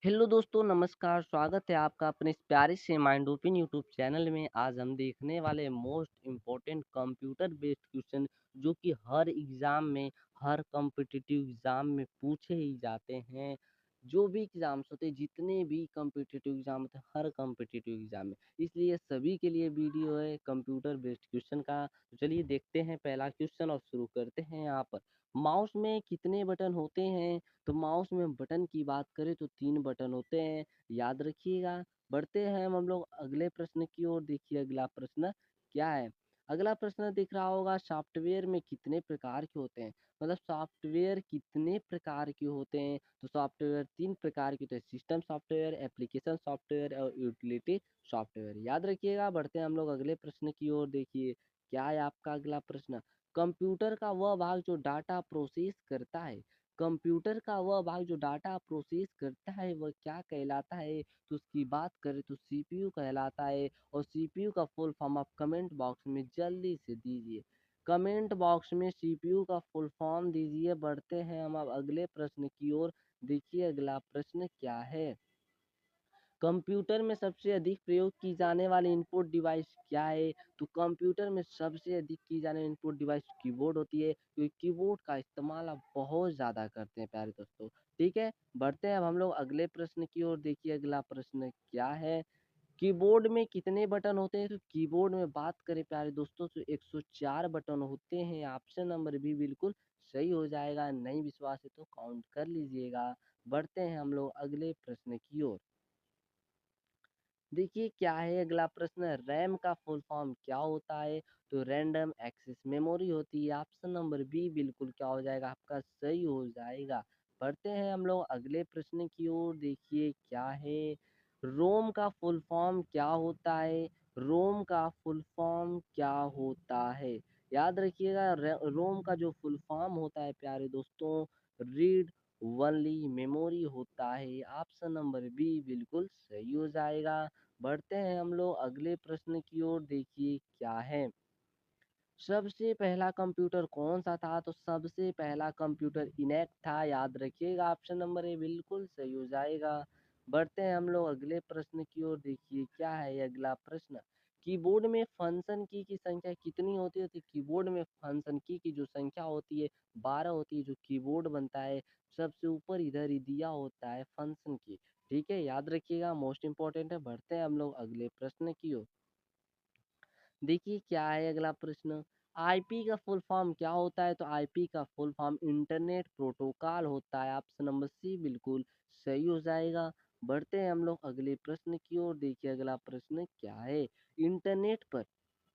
Hello दोस्तों, नमस्कार। स्वागत है आपका अपने इस प्यारे से माइंड ओपन यूट्यूब चैनल में। आज हम देखने वाले most important computer based question जो कि हर एग्ज़ाम में, हर कॉम्पिटिटिव एग्ज़ाम में पूछे ही जाते हैं। जो भी एग्ज़ाम्स होते हैं, जितने भी कॉम्पिटिटिव एग्ज़ाम होते हैं, हर कॉम्पिटिटिव एग्ज़ाम में, इसलिए सभी के लिए वीडियो है कंप्यूटर बेस्ड क्वेश्चन का। तो चलिए देखते हैं पहला क्वेश्चन और शुरू करते हैं। यहाँ पर माउस में कितने बटन होते हैं? तो माउस में बटन की बात करें तो 3 बटन होते हैं, याद रखिएगा। बढ़ते हैं हम लोग अगले प्रश्न की ओर। देखिए अगला प्रश्न क्या है? अगला प्रश्न दिख रहा होगा, सॉफ्टवेयर में कितने प्रकार के होते हैं? मतलब सॉफ्टवेयर कितने प्रकार के होते हैं? तो सॉफ्टवेयर 3 प्रकार के होते हैं, सिस्टम सॉफ्टवेयर, एप्लीकेशन सॉफ्टवेयर और यूटिलिटी सॉफ्टवेयर। याद रखिएगा। बढ़ते हैं हम लोग अगले प्रश्न की ओर। देखिए क्या है आपका अगला प्रश्न? कंप्यूटर का वह भाग जो डाटा प्रोसेस करता है, कंप्यूटर का वह भाग जो डाटा प्रोसेस करता है वह क्या कहलाता है? तो उसकी बात करें तो सीपीयू कहलाता है। और सीपीयू का फुल फॉर्म आप कमेंट बॉक्स में जल्दी से दीजिए। कमेंट बॉक्स में सीपीयू का फुल फॉर्म दीजिए। बढ़ते हैं हम अब अगले प्रश्न की ओर। देखिए अगला प्रश्न क्या है? कंप्यूटर में सबसे अधिक प्रयोग की जाने वाली इनपुट डिवाइस क्या है? तो कंप्यूटर में सबसे अधिक की जाने वाली इनपुट डिवाइस कीबोर्ड होती है, क्योंकि कीबोर्ड का इस्तेमाल आप बहुत ज़्यादा करते हैं प्यारे दोस्तों। ठीक है, बढ़ते हैं अब हम लोग अगले प्रश्न की ओर। देखिए अगला प्रश्न क्या है? कीबोर्ड में कितने बटन होते हैं? तो कीबोर्ड में बात करें प्यारे दोस्तों तो 104 बटन होते हैं। ऑप्शन नंबर बी बिल्कुल सही हो जाएगा। नहीं विश्वास है तो काउंट कर लीजिएगा। बढ़ते हैं हम लोग अगले प्रश्न की ओर। देखिए क्या है अगला प्रश्न? रैम का फुल फॉर्म क्या होता है? तो रैंडम एक्सेस मेमोरी होती है। ऑप्शन नंबर बी बिल्कुल क्या हो जाएगा आपका? सही हो जाएगा। बढ़ते हैं हम लोग अगले प्रश्न की ओर। देखिए क्या है? रोम का फुल फॉर्म क्या होता है? रोम का फुल फॉर्म क्या होता है? याद रखिएगा। रोम का जो फुल फॉर्म होता है प्यारे दोस्तों, रीड ओनली मेमोरी होता है। ऑप्शन नंबर बी बिल्कुल सही हो जाएगा। बढ़ते हैं हम लोग अगले प्रश्न की ओर। देखिए क्या है? सबसे पहला कंप्यूटर कौन सा था? तो सबसे पहला कंप्यूटर इनैक था। याद रखिएगा। ऑप्शन नंबर ए बिल्कुल सही हो जाएगा। बढ़ते हैं हम लोग अगले प्रश्न की ओर। देखिए क्या है ये अगला प्रश्न? कीबोर्ड में फंक्शन की संख्या कितनी होती है? तो कीबोर्ड में फंक्शन की जो संख्या होती है 12 होती है। जो कीबोर्ड बनता है सबसे ऊपर इधर ही दिया होता है फंक्शन की। ठीक है, याद रखिएगा, मोस्ट इंपॉर्टेंट है। बढ़ते हैं हम लोग अगले प्रश्न की ओर। देखिए क्या है अगला प्रश्न? आईपी का फुल फॉर्म क्या होता है? तो आईपी का फुल फॉर्म इंटरनेट प्रोटोकॉल होता है। ऑप्शन नंबर सी बिल्कुल सही हो जाएगा। बढ़ते हैं हम लोग अगले प्रश्न की ओर। देखिए अगला प्रश्न क्या है? इंटरनेट पर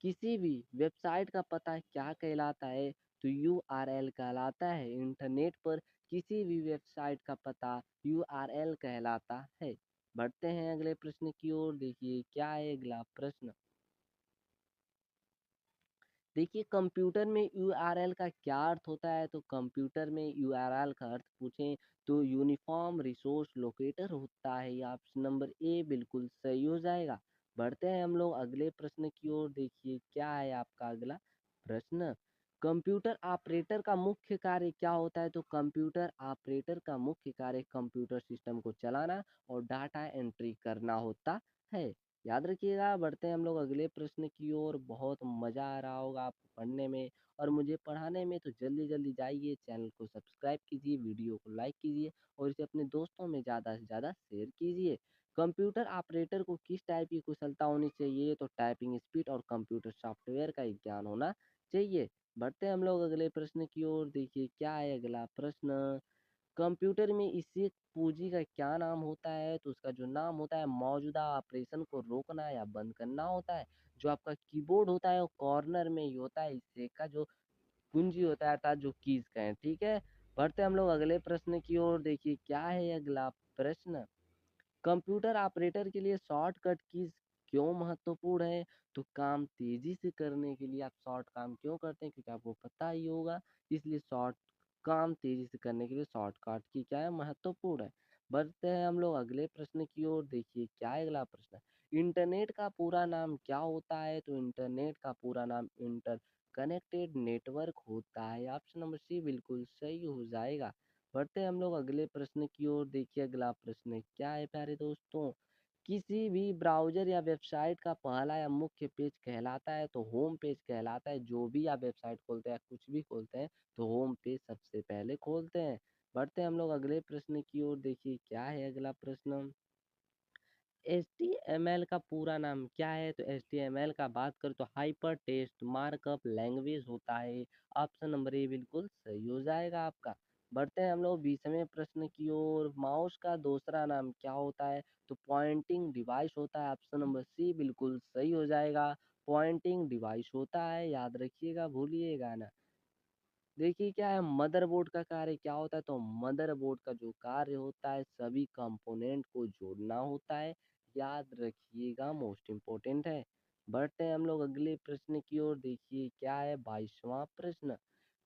किसी भी वेबसाइट का पता क्या कहलाता है? तो यूआरएल कहलाता है। इंटरनेट पर किसी भी वेबसाइट का पता यूआरएल कहलाता है। बढ़ते हैं अगले प्रश्न की ओर। देखिए क्या है अगला प्रश्न? देखिए कंप्यूटर में यूआरएल का क्या अर्थ होता है? तो कंप्यूटर में यूआरएल का अर्थ पूछें तो यूनिफॉर्म रिसोर्स लोकेटर होता है। ऑप्शन नंबर ए बिल्कुल सही हो जाएगा। बढ़ते हैं हम लोग अगले प्रश्न की ओर। देखिए क्या है आपका अगला प्रश्न? कंप्यूटर ऑपरेटर का मुख्य कार्य क्या होता है? तो कंप्यूटर ऑपरेटर का मुख्य कार्य कंप्यूटर सिस्टम को चलाना और डाटा एंट्री करना होता है। याद रखिएगा। बढ़ते हैं हम लोग अगले प्रश्न की ओर। बहुत मज़ा आ रहा होगा आपको पढ़ने में और मुझे पढ़ाने में, तो जल्दी जल्दी जाइए, चैनल को सब्सक्राइब कीजिए, वीडियो को लाइक कीजिए और इसे अपने दोस्तों में ज़्यादा से ज़्यादा शेयर कीजिए। कंप्यूटर ऑपरेटर को किस टाइप की कुशलता होनी चाहिए? तो टाइपिंग स्पीड और कंप्यूटर सॉफ्टवेयर का एक ज्ञान होना चाहिए। बढ़ते हैं हम लोग अगले प्रश्न की ओर। देखिए क्या है अगला प्रश्न? कंप्यूटर में इसी पूंजी का क्या नाम होता है? तो उसका जो नाम होता है मौजूदा ऑपरेशन को रोकना या बंद करना होता है। जो आपका कीबोर्ड होता है वो कॉर्नर में ही होता है, इससे का जो कुंजी होता है अर्थात जो कीज का है। ठीक है, बढ़ते हम लोग अगले प्रश्न की ओर। देखिए क्या है अगला प्रश्न? कंप्यूटर ऑपरेटर के लिए शॉर्टकट कीज क्यों महत्वपूर्ण है? तो काम तेजी से करने के लिए आप शॉर्ट काम क्यों करते हैं? क्योंकि आपको पता ही होगा, इसलिए शॉर्ट काम तेजी से करने के लिए शॉर्टकट की क्या है? महत्वपूर्ण है। बढ़ते हैं हम लोग अगले प्रश्न की ओर। देखिए क्या है अगला प्रश्न? इंटरनेट का पूरा नाम क्या होता है? तो इंटरनेट का पूरा नाम इंटर कनेक्टेड नेटवर्क होता है। ऑप्शन नंबर सी बिल्कुल सही हो जाएगा। बढ़ते हैं हम लोग अगले प्रश्न की ओर। देखिए अगला प्रश्न क्या है प्यारे दोस्तों। किसी भी ब्राउज़र या वेबसाइट का पहला या मुख्य पेज कहलाता है तो होम पेज कहलाता है। जो भी आप वेबसाइट खोलते हैं, कुछ भी खोलते हैं तो होम पेज सबसे पहले खोलते हैं। बढ़ते हैं हम लोग अगले प्रश्न की ओर। देखिए क्या है अगला प्रश्न। HTML का पूरा नाम क्या है? तो HTML का बात करें तो हाइपर टेक्स्ट मार्कअप लैंग्वेज होता है। ऑप्शन नंबर ए बिल्कुल सही हो जाएगा आपका। बढ़ते हैं हम लोग 20वें प्रश्न की ओर। माउस का दूसरा नाम क्या होता है? तो पॉइंटिंग डिवाइस होता है। ऑप्शन नंबर सी बिल्कुल सही हो जाएगा। पॉइंटिंग डिवाइस होता है, याद रखिएगा, भूलिएगा ना। देखिए क्या है मदरबोर्ड का कार्य क्या होता है? तो मदरबोर्ड का जो कार्य होता है सभी कंपोनेंट को जोड़ना होता है, याद रखिएगा, मोस्ट इम्पोर्टेंट है। बढ़ते हैं हम लोग अगले प्रश्न की ओर। देखिए क्या है 22वां प्रश्न।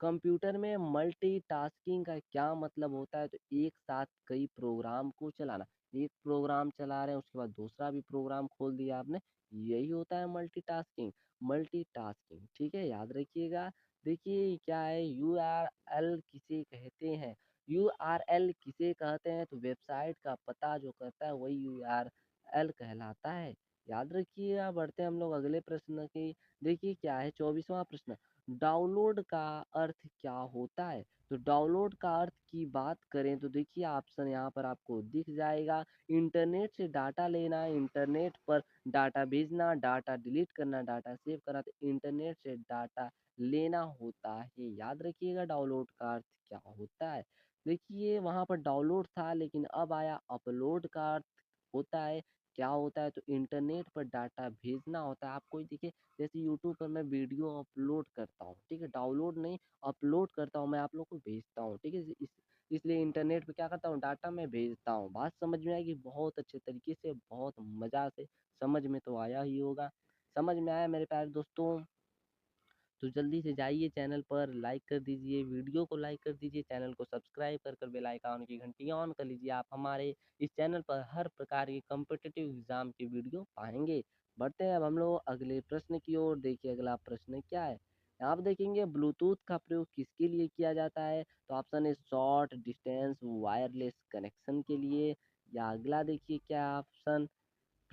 कंप्यूटर में मल्टीटास्किंग का क्या मतलब होता है? तो एक साथ कई प्रोग्राम को चलाना। एक प्रोग्राम चला रहे हैं उसके बाद दूसरा भी प्रोग्राम खोल दिया आपने, यही होता है मल्टीटास्किंग। मल्टीटास्किंग ठीक है, याद रखिएगा। देखिए क्या है यूआरएल किसे कहते हैं? यूआरएल किसे कहते हैं? तो वेबसाइट का पता जो करता है वही यूआरएल कहलाता है, याद रखिएगा। बढ़ते हैं हम लोग अगले प्रश्न की। देखिए क्या है 24वां प्रश्न। डाउनलोड का अर्थ क्या होता है? तो डाउनलोड का अर्थ की बात करें तो देखिए ऑप्शन यहाँ पर आपको दिख जाएगा। इंटरनेट से डाटा लेना, इंटरनेट पर डाटा भेजना, डाटा डिलीट करना, डाटा सेव करना। तो इंटरनेट से डाटा लेना होता है, याद रखिएगा डाउनलोड का अर्थ क्या होता है। देखिए वहाँ पर डाउनलोड था लेकिन अब आया अपलोड का अर्थ होता है। क्या होता है? तो इंटरनेट पर डाटा भेजना होता है। आपको देखिए जैसे यूट्यूब पर मैं वीडियो अपलोड करता हूँ, ठीक है, डाउनलोड नहीं अपलोड करता हूँ, मैं आप लोग को भेजता हूँ, ठीक है। इसलिए इंटरनेट पे क्या करता हूँ, डाटा मैं भेजता हूँ। बात समझ में आएगी बहुत अच्छे तरीके से, बहुत मज़ा से, समझ में तो आया ही होगा। समझ में आया मेरे प्यारे दोस्तों? तो जल्दी से जाइए चैनल पर, लाइक कर दीजिए, वीडियो को लाइक कर दीजिए, चैनल को सब्सक्राइब कर कर बेल आइकन की घंटी ऑन कर लीजिए। आप हमारे इस चैनल पर हर प्रकार के कॉम्पिटिटिव एग्जाम की वीडियो पाएंगे। बढ़ते हैं अब हम लोग अगले प्रश्न की ओर। देखिए अगला प्रश्न क्या है। आप देखेंगे ब्लूटूथ का प्रयोग किसके लिए किया जाता है? तो ऑप्शन है शॉर्ट डिस्टेंस वायरलेस कनेक्शन के लिए, या अगला देखिए क्या ऑप्शन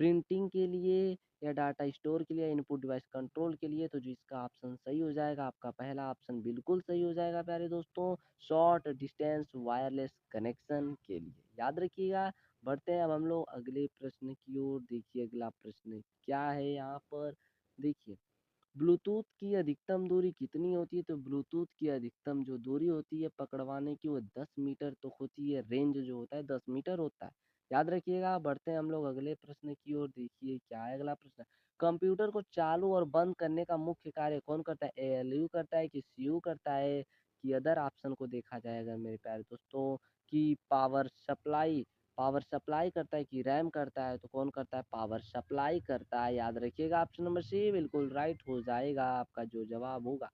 प्रिंटिंग के लिए, या डाटा स्टोर के लिए, इनपुट डिवाइस कंट्रोल के लिए। तो जो इसका ऑप्शन सही हो जाएगा आपका पहला ऑप्शन बिल्कुल सही हो जाएगा प्यारे दोस्तों, शॉर्ट डिस्टेंस वायरलेस कनेक्शन के लिए, याद रखिएगा। बढ़ते हैं अब हम लोग अगले प्रश्न की ओर। देखिए अगला प्रश्न क्या है यहाँ पर। देखिए ब्लूटूथ की अधिकतम दूरी कितनी होती है? तो ब्लूटूथ की अधिकतम जो दूरी होती है पकड़वाने की वो 10 मीटर तो होती है, रेंज जो होता है 10 मीटर होता है, याद रखिएगा। बढ़ते हैं हम लोग अगले प्रश्न की ओर। देखिए क्या है अगला प्रश्न। कंप्यूटर को चालू और बंद करने का मुख्य कार्य कौन करता है? एएलयू करता है कि सीयू करता है कि अदर ऑप्शन को देखा जाएगा मेरे प्यारे दोस्तों, कि पावर सप्लाई करता है कि रैम करता है? तो कौन करता है? पावर सप्लाई करता है, याद रखिएगा। ऑप्शन नंबर सी बिल्कुल राइट हो जाएगा आपका जो जवाब होगा।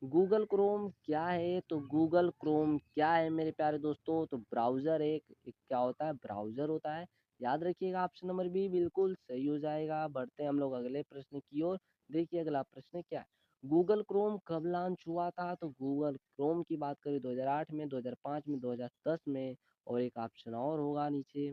गूगल क्रोम क्या है? तो गूगल क्रोम क्या है मेरे प्यारे दोस्तों? तो ब्राउज़र एक क्या होता है? ब्राउज़र होता है, याद रखिएगा। ऑप्शन नंबर बी बिल्कुल सही हो जाएगा। बढ़ते हैं हम लोग अगले प्रश्न की ओर। देखिए अगला प्रश्न क्या है। गूगल क्रोम कब लॉन्च हुआ था? तो गूगल क्रोम की बात करें 2008 में, 2005 में, 2010 में, और एक ऑप्शन और होगा नीचे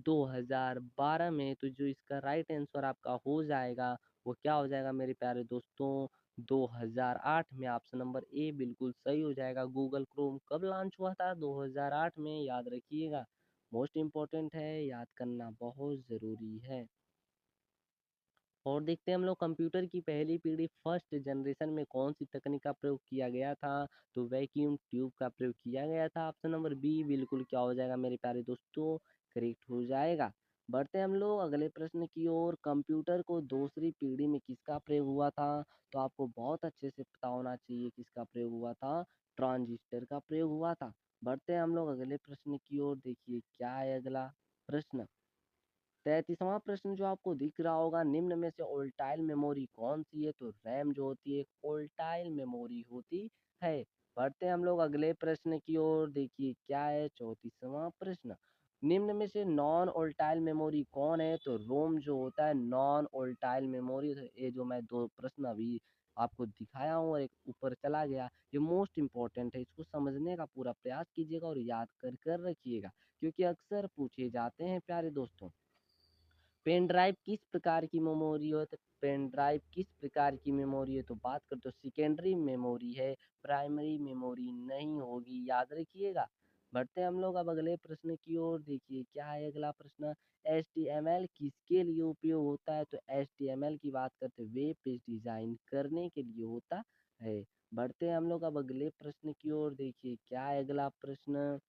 2012 में। तो जो इसका राइट आंसर आपका हो जाएगा वो क्या हो जाएगा मेरे प्यारे दोस्तों? 2008 में, ऑप्शन नंबर ए बिल्कुल सही हो जाएगा। गूगल क्रोम कब लॉन्च हुआ था? 2008 में, याद रखिएगा, मोस्ट इम्पोर्टेंट है, याद करना बहुत ज़रूरी है। और देखते हैं हम लोग कंप्यूटर की पहली पीढ़ी फर्स्ट जनरेशन में कौन सी तकनीक का प्रयोग किया गया था? तो वैक्यूम ट्यूब का प्रयोग किया गया था। ऑप्शन नंबर बी बिल्कुल क्या हो जाएगा मेरे प्यारे दोस्तों? करेक्ट हो जाएगा। बढ़ते हैं हम लोग अगले प्रश्न की ओर। कंप्यूटर को दूसरी पीढ़ी में किसका प्रयोग हुआ था? तो आपको बहुत अच्छे से पता होना चाहिए किसका प्रयोग हुआ था। ट्रांजिस्टर का प्रयोग हुआ था। बढ़ते हैं हम लोग अगले प्रश्न की ओर। देखिए क्या है अगला प्रश्न। 33वां प्रश्न जो आपको दिख रहा होगा, निम्न में से वोलेटाइल मेमोरी कौन सी है? तो रैम जो होती है वोलेटाइल मेमोरी होती है। बढ़ते हैं हम लोग अगले प्रश्न की ओर। देखिए क्या है 34वां प्रश्न। निम्न में से नॉन वोलेटाइल मेमोरी कौन है? तो रोम जो होता है नॉन वोलेटाइल मेमोरी। ये जो मैं दो प्रश्न अभी आपको दिखाया हूँ और एक ऊपर चला गया। ये मोस्ट इम्पोर्टेंट है, इसको समझने का पूरा प्रयास कीजिएगा और याद कर कर रखिएगा, क्योंकि अक्सर पूछे जाते हैं प्यारे दोस्तों। पेन ड्राइव किस प्रकार की मेमोरी हो, तो पेन ड्राइव किस प्रकार की मेमोरी है, तो बात करें तो सेकेंडरी मेमोरी है, प्राइमरी मेमोरी नहीं होगी, याद रखिएगा। बढ़ते हम लोग अब अगले प्रश्न की ओर। देखिए क्या है अगला प्रश्न। HTML किसके लिए उपयोग होता है, तो HTML की बात करते हैं वेब पेज डिजाइन करने के लिए होता है। बढ़ते हम लोग अब अगले प्रश्न की ओर। देखिए क्या है अगला प्रश्न।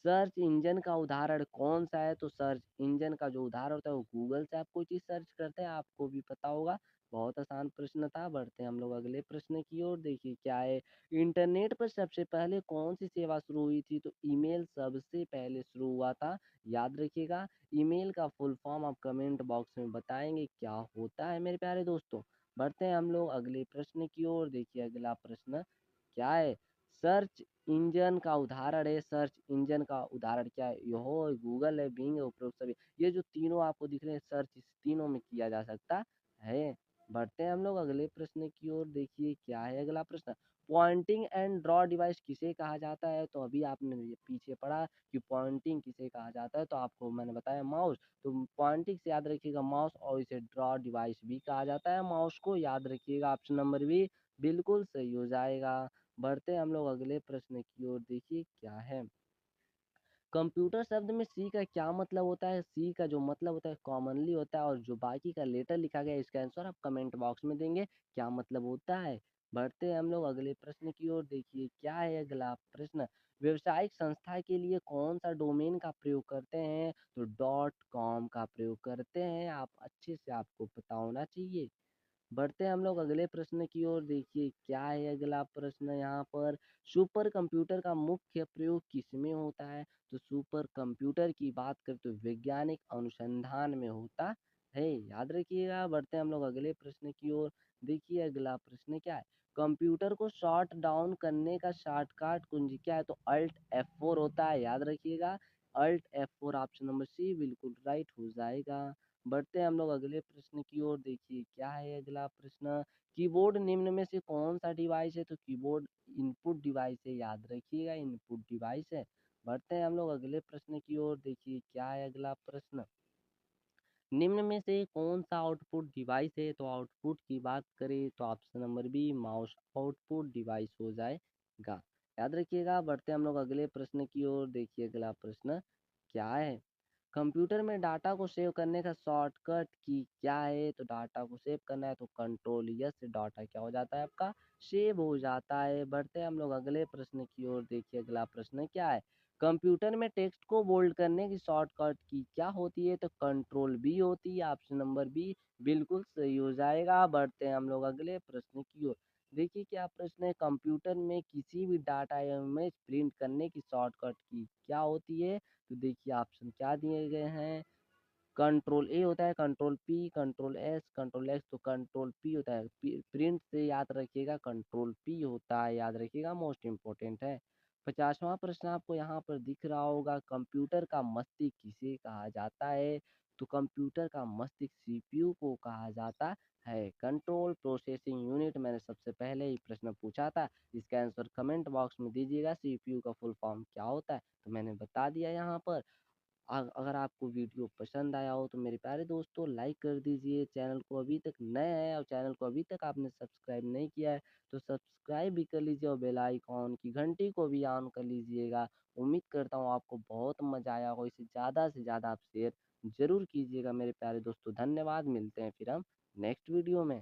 सर्च इंजन का उदाहरण कौन सा है, तो सर्च इंजन का जो उदाहरण होता है वो गूगल से आप कोई चीज़ सर्च करते हैं, आपको भी पता होगा। बहुत आसान प्रश्न था। बढ़ते हैं हम लोग अगले प्रश्न की ओर। देखिए क्या है। इंटरनेट पर सबसे पहले कौन सी सेवा शुरू हुई थी, तो ईमेल सबसे पहले शुरू हुआ था, याद रखिएगा। ईमेल का फुल फॉर्म आप कमेंट बॉक्स में बताएंगे क्या होता है मेरे प्यारे दोस्तों। बढ़ते हैं हम लोग अगले प्रश्न की ओर। देखिए अगला प्रश्न क्या है। सर्च इंजन का उदाहरण है, सर्च इंजन का उदाहरण क्या है, यह गूगल है, बिंग है, उपरोक्त सभी। ये जो तीनों आपको दिख रहे हैं सर्च इस तीनों में किया जा सकता है। बढ़ते हैं हम लोग अगले प्रश्न की ओर। देखिए क्या है अगला प्रश्न। पॉइंटिंग एंड ड्रॉ डिवाइस किसे कहा जाता है, तो अभी आपने ये पीछे पढ़ा कि पॉइंटिंग किसे कहा जाता है, तो आपको मैंने बताया माउस। तो पॉइंटिंग से याद रखिएगा माउस, और इसे ड्रॉ डिवाइस भी कहा जाता है माउस को, याद रखिएगा। ऑप्शन नंबर बी बिल्कुल सही हो जाएगा। बढ़ते हम लोग अगले प्रश्न की ओर। देखिए क्या है। कंप्यूटर शब्द में सी का क्या मतलब होता है, सी का जो मतलब होता है कॉमनली होता है, और जो बाकी का लेटर लिखा गया है इसका आंसर आप कमेंट बॉक्स में देंगे क्या मतलब होता है। बढ़ते हम लोग अगले प्रश्न की ओर। देखिए क्या है अगला प्रश्न। व्यवसायिक संस्था के लिए कौन सा डोमेन का प्रयोग करते हैं, तो .com का प्रयोग करते हैं, आप अच्छे से आपको पता होना चाहिए। बढ़ते हैं हम लोग अगले प्रश्न की ओर। देखिए क्या है अगला प्रश्न यहाँ पर। सुपर कंप्यूटर का मुख्य प्रयोग किसमें होता है, तो सुपर कंप्यूटर की बात करें तो वैज्ञानिक अनुसंधान में होता है, याद रखिएगा। बढ़ते हैं हम लोग अगले प्रश्न की ओर। देखिए अगला प्रश्न क्या है। कंप्यूटर को शॉट डाउन करने का शॉर्टकट कुंजी क्या है, तो Alt F4 होता है, याद रखिएगा। Alt F4 option number C बिल्कुल राइट हो जाएगा। बढ़ते हैं हम लोग अगले प्रश्न की ओर। देखिए क्या है अगला प्रश्न। कीबोर्ड निम्न में से कौन सा डिवाइस है, तो कीबोर्ड इनपुट डिवाइस है, याद रखिएगा इनपुट डिवाइस है। बढ़ते हैं हम लोग अगले प्रश्न की ओर। देखिए क्या है अगला प्रश्न। निम्न में से कौन सा आउटपुट डिवाइस है, तो आउटपुट की बात करें तो option number B mouse output device हो जाएगा, याद रखिएगा। बढ़ते हम लोग अगले प्रश्न की ओर। देखिए अगला प्रश्न क्या है। कंप्यूटर में डाटा को सेव करने का शॉर्टकट की क्या है, तो डाटा को सेव करना है तो कंट्रोल यस से डाटा क्या हो जाता है आपका सेव हो जाता है। बढ़ते हैं हम लोग अगले प्रश्न की ओर। देखिए अगला प्रश्न क्या है। कंप्यूटर में टेक्स्ट को बोल्ड करने की शॉर्टकट की क्या होती है, तो कंट्रोल बी होती है, ऑप्शन नंबर बी बिल्कुल सही हो जाएगा। बढ़ते हैं हम लोग अगले प्रश्न की ओर। देखिए क्या प्रश्न है। कंप्यूटर में किसी भी डाटा या इमेज प्रिंट करने की शॉर्टकट की क्या होती है, तो देखिए ऑप्शन क्या दिए गए हैं। कंट्रोल ए होता है, control P, control S, control x, तो कंट्रोल पी होता है। प्रिंट से याद रखिएगा कंट्रोल पी होता है, याद रखिएगा मोस्ट इम्पोर्टेंट है। 50वां प्रश्न आपको यहाँ पर दिख रहा होगा। कंप्यूटर का मस्तिष्क किसे कहा जाता है, तो कंप्यूटर का मस्तिष्क सीपीयू को कहा जाता है, कंट्रोल प्रोसेसिंग यूनिट। मैंने सबसे पहले ही प्रश्न पूछा था, इसका आंसर कमेंट बॉक्स में दीजिएगा। सीपीयू का फुल फॉर्म क्या होता है, तो मैंने बता दिया यहाँ पर। अगर आपको वीडियो पसंद आया हो तो मेरे प्यारे दोस्तों लाइक कर दीजिए। चैनल को अभी तक नए हैं और चैनल को अभी तक आपने सब्सक्राइब नहीं किया है तो सब्सक्राइब भी कर लीजिए और बेल आइकॉन की घंटी को भी ऑन कर लीजिएगा। उम्मीद करता हूँ आपको बहुत मज़ा आया होगा। इसे ज़्यादा से ज़्यादा आप शेयर ज़रूर कीजिएगा मेरे प्यारे दोस्तों। धन्यवाद, मिलते हैं फिर हम नेक्स्ट वीडियो में।